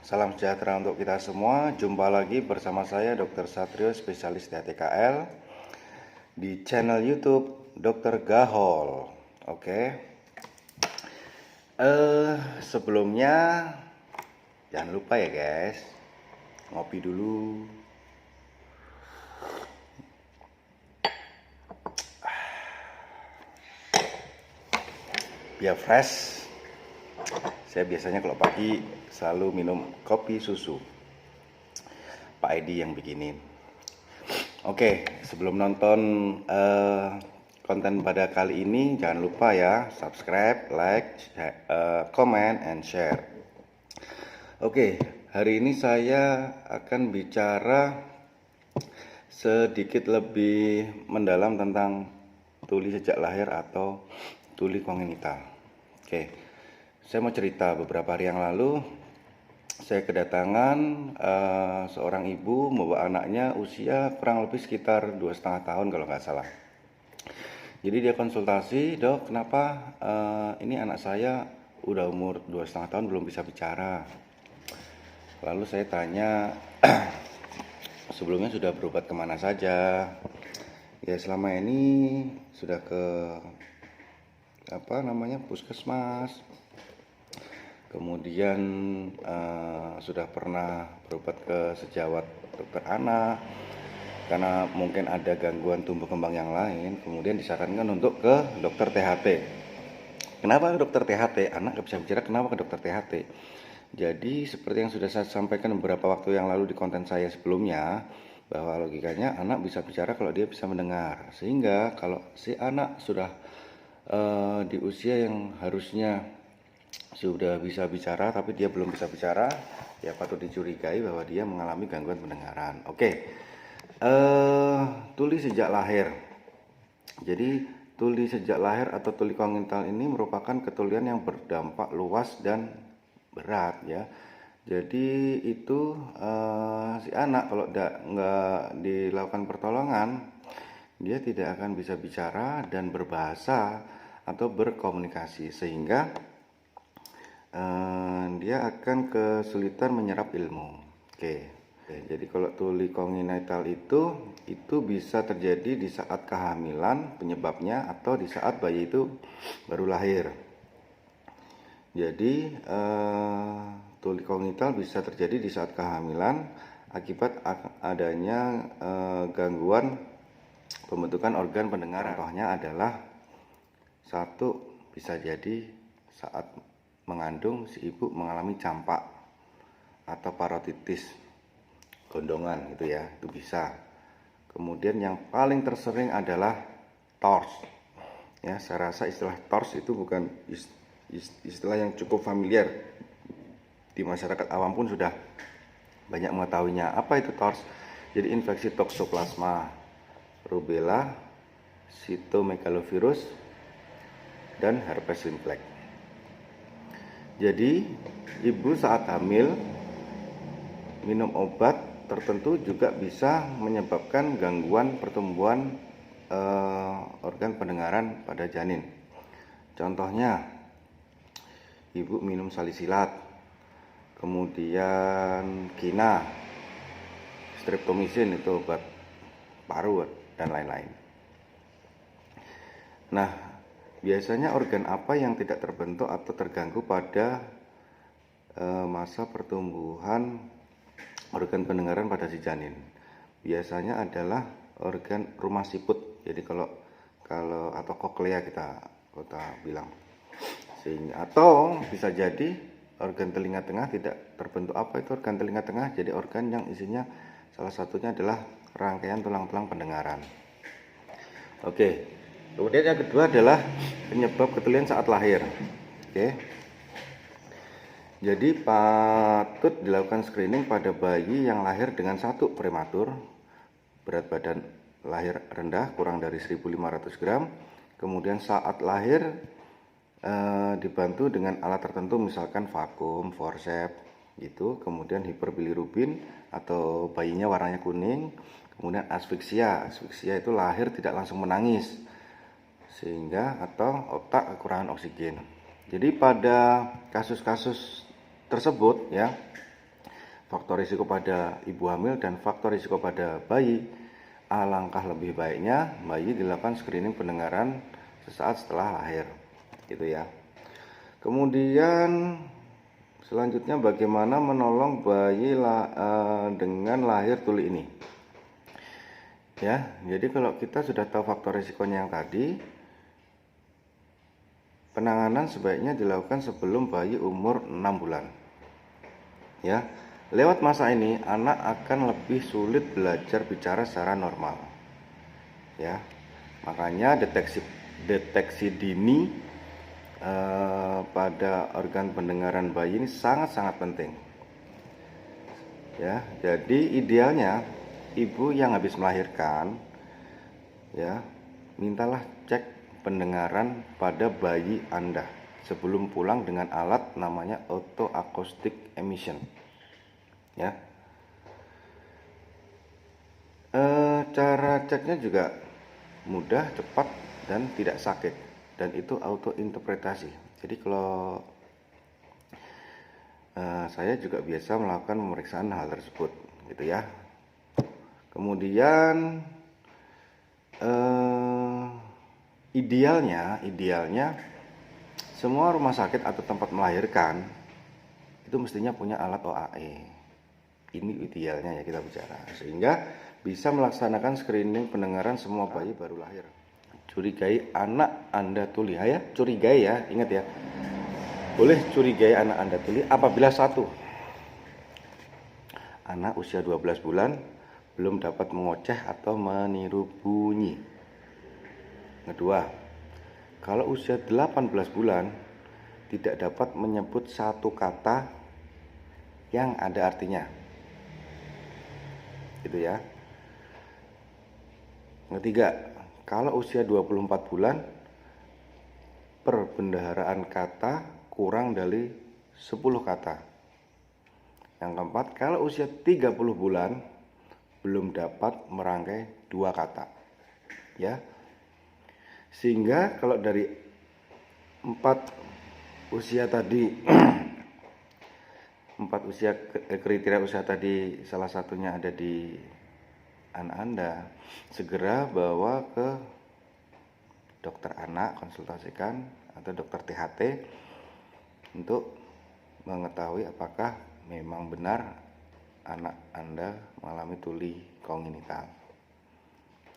Salam sejahtera untuk kita semua. Jumpa lagi bersama saya Dr. Satrio, spesialis TKL di channel YouTube Dr. Gahol. Oke. Sebelumnya jangan lupa ya guys, ngopi dulu. Biar fresh. Saya biasanya kalau pagi selalu minum kopi susu. Pak Edi yang bikinin. Oke, sebelum nonton konten pada kali ini, jangan lupa ya subscribe, like, comment, and share. Oke, hari ini saya akan bicara sedikit lebih mendalam tentang tuli sejak lahir atau tuli kongenital. Oke, saya mau cerita beberapa hari yang lalu saya kedatangan seorang ibu membawa anaknya usia kurang lebih sekitar 2,5 tahun kalau nggak salah. Jadi dia konsultasi, dok, kenapa ini anak saya udah umur 2,5 tahun belum bisa bicara. Lalu saya tanya, sebelumnya sudah berobat kemana saja? Ya selama ini sudah ke puskesmas. Kemudian sudah pernah berobat ke sejawat dokter anak karena mungkin ada gangguan tumbuh kembang yang lain. Kemudian disarankan untuk ke dokter THT. Kenapa ke dokter THT? Anak gak bisa bicara, kenapa ke dokter THT? Jadi seperti yang sudah saya sampaikan beberapa waktu yang lalu di konten saya sebelumnya, bahwa logikanya anak bisa bicara kalau dia bisa mendengar. Sehingga kalau si anak sudah di usia yang harusnya sudah bisa bicara tapi dia belum bisa bicara, ya patut dicurigai bahwa dia mengalami gangguan pendengaran. Oke, tuli sejak lahir. Jadi tuli sejak lahir atau tuli kongenital ini merupakan ketulian yang berdampak luas dan berat ya. Jadi itu si anak kalau nggak dilakukan pertolongan, dia tidak akan bisa bicara dan berbahasa atau berkomunikasi, sehingga dia akan kesulitan menyerap ilmu. Oke, jadi kalau tuli kongenital itu bisa terjadi di saat kehamilan penyebabnya atau di saat bayi itu baru lahir. Jadi tuli kongenital bisa terjadi di saat kehamilan akibat adanya gangguan pembentukan organ pendengaran. Contohnya adalah satu, bisa jadi saat mengandung si ibu mengalami campak atau parotitis gondongan gitu ya, itu bisa. Kemudian yang paling tersering adalah TORS. Ya, saya rasa istilah TORS itu bukan istilah yang cukup familiar. Di masyarakat awam pun sudah banyak mengetahuinya. Apa itu TORS? Jadi infeksi toksoplasma, rubella, cytomegalovirus, dan herpes simplex. Jadi ibu saat hamil minum obat tertentu juga bisa menyebabkan gangguan pertumbuhan organ pendengaran pada janin. Contohnya ibu minum salisilat, kemudian kina, streptomycin itu obat paru dan lain-lain. Nah, biasanya organ apa yang tidak terbentuk atau terganggu pada masa pertumbuhan organ pendengaran pada si janin? Biasanya adalah organ rumah siput. Jadi kalau atau koklea kita bilang. Sehingga atau bisa jadi organ telinga tengah tidak terbentuk. Apa itu organ telinga tengah? Jadi organ yang isinya salah satunya adalah rangkaian tulang-tulang pendengaran. Oke. Kemudian yang kedua adalah penyebab ketulian saat lahir. Oke. Jadi patut dilakukan screening pada bayi yang lahir dengan satu prematur, berat badan lahir rendah kurang dari 1.500 gram. Kemudian saat lahir dibantu dengan alat tertentu, misalkan vakum, forceps gitu. Kemudian hiperbilirubin atau bayinya warnanya kuning. Kemudian asfiksia itu lahir tidak langsung menangis, sehingga atau otak kekurangan oksigen. Jadi pada kasus-kasus tersebut ya, faktor risiko pada ibu hamil dan faktor risiko pada bayi, alangkah lebih baiknya bayi dilakukan screening pendengaran sesaat setelah lahir, gitu ya. Kemudian selanjutnya bagaimana menolong bayi dengan lahir tuli ini. Ya, jadi kalau kita sudah tahu faktor risikonya yang tadi, penanganan sebaiknya dilakukan sebelum bayi umur 6 bulan. Ya, lewat masa ini anak akan lebih sulit belajar bicara secara normal. Ya, makanya deteksi dini pada organ pendengaran bayi ini sangat-sangat penting. Ya, jadi idealnya ibu yang habis melahirkan, ya, mintalah cek pendengaran pada bayi Anda sebelum pulang dengan alat namanya auto acoustic emission. Ya, cara ceknya juga mudah, cepat, dan tidak sakit, dan itu auto interpretasi. Jadi kalau saya juga biasa melakukan pemeriksaan hal tersebut, gitu ya. Kemudian idealnya semua rumah sakit atau tempat melahirkan itu mestinya punya alat OAE. Ini idealnya ya kita bicara, sehingga bisa melaksanakan screening pendengaran semua bayi baru lahir. Curigai anak Anda tuli, ya, curigai ya, ingat ya. Boleh curigai anak Anda tuli apabila satu, anak usia 12 bulan belum dapat mengoceh atau meniru bunyi. Kedua, kalau usia 18 bulan tidak dapat menyebut satu kata yang ada artinya. Gitu ya. Ketiga, kalau usia 24 bulan perbendaharaan kata kurang dari 10 kata. Yang keempat, kalau usia 30 bulan belum dapat merangkai 2 kata. Ya. Sehingga kalau dari 4 usia tadi kriteria usia tadi salah satunya ada di anak Anda, segera bawa ke dokter anak, konsultasikan, atau dokter THT untuk mengetahui apakah memang benar anak Anda mengalami tuli kongenital.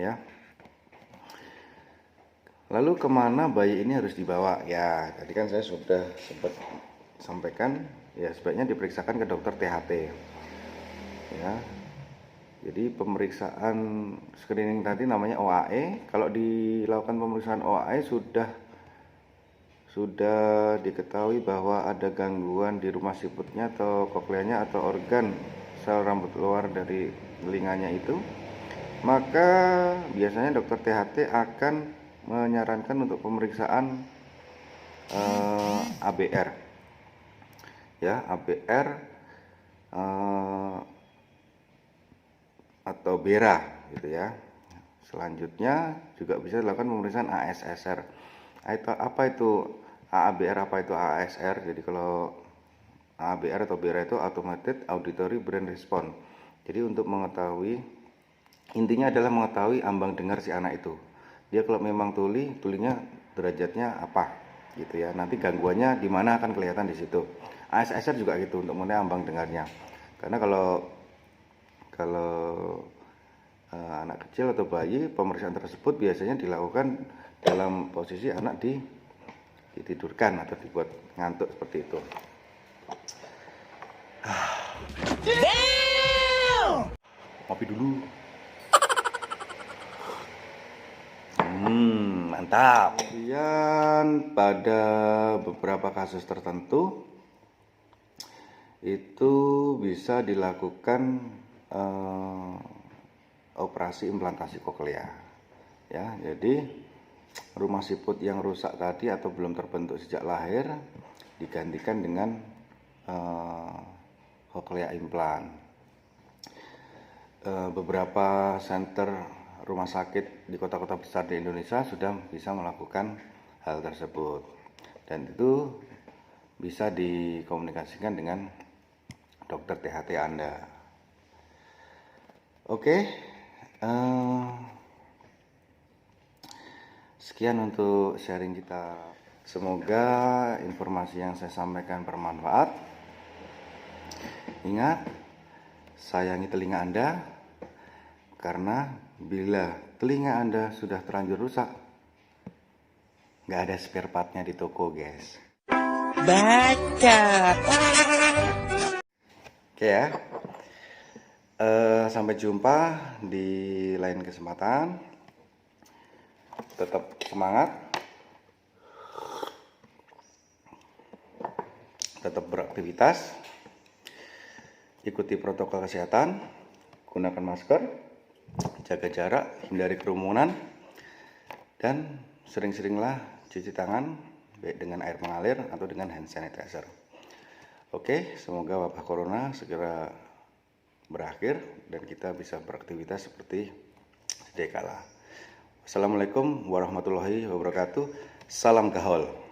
Ya. Lalu kemana bayi ini harus dibawa? Ya, tadi kan saya sudah sempat sampaikan, ya sebaiknya diperiksakan ke dokter THT. Ya, jadi pemeriksaan screening tadi namanya OAE. Kalau dilakukan pemeriksaan OAE sudah diketahui bahwa ada gangguan di rumah siputnya atau kokleanya atau organ sel rambut luar dari telinganya itu, maka biasanya dokter THT akan menyarankan untuk pemeriksaan ABR, ya, ABR atau BERA, gitu ya. Selanjutnya juga bisa dilakukan pemeriksaan ASSR. Apa itu ABR, apa itu ASR? Jadi kalau ABR atau BERA itu Automated Auditory Brain Response. Jadi untuk mengetahui, intinya adalah mengetahui ambang dengar si anak itu. Dia kalau memang tulinya derajatnya apa, gitu ya. Nanti gangguannya di mana akan kelihatan di situ. ASSR juga gitu untuk mengenai ambang dengarnya. Karena kalau anak kecil atau bayi, pemeriksaan tersebut biasanya dilakukan dalam posisi anak ditidurkan atau dibuat ngantuk seperti itu. Kopi dulu. Mantap. Kemudian pada beberapa kasus tertentu itu bisa dilakukan operasi implantasi koklea. Ya, jadi rumah siput yang rusak tadi atau belum terbentuk sejak lahir digantikan dengan koklea implan. Beberapa center rumah sakit di kota-kota besar di Indonesia sudah bisa melakukan hal tersebut, dan itu bisa dikomunikasikan dengan dokter THT Anda. Oke, sekian untuk sharing kita. Semoga informasi yang saya sampaikan bermanfaat. Ingat, sayangi telinga Anda, karena bila telinga Anda sudah terlanjur rusak, nggak ada spare partnya di toko, guys. Baca. Oke ya. Sampai jumpa di lain kesempatan. Tetap semangat, tetap beraktivitas, ikuti protokol kesehatan, gunakan masker, jaga jarak, hindari kerumunan, dan sering-seringlah cuci tangan baik dengan air mengalir atau dengan hand sanitizer. Oke, semoga wabah corona segera berakhir dan kita bisa beraktivitas seperti sedia kala. Assalamualaikum warahmatullahi wabarakatuh. Salam Gahol.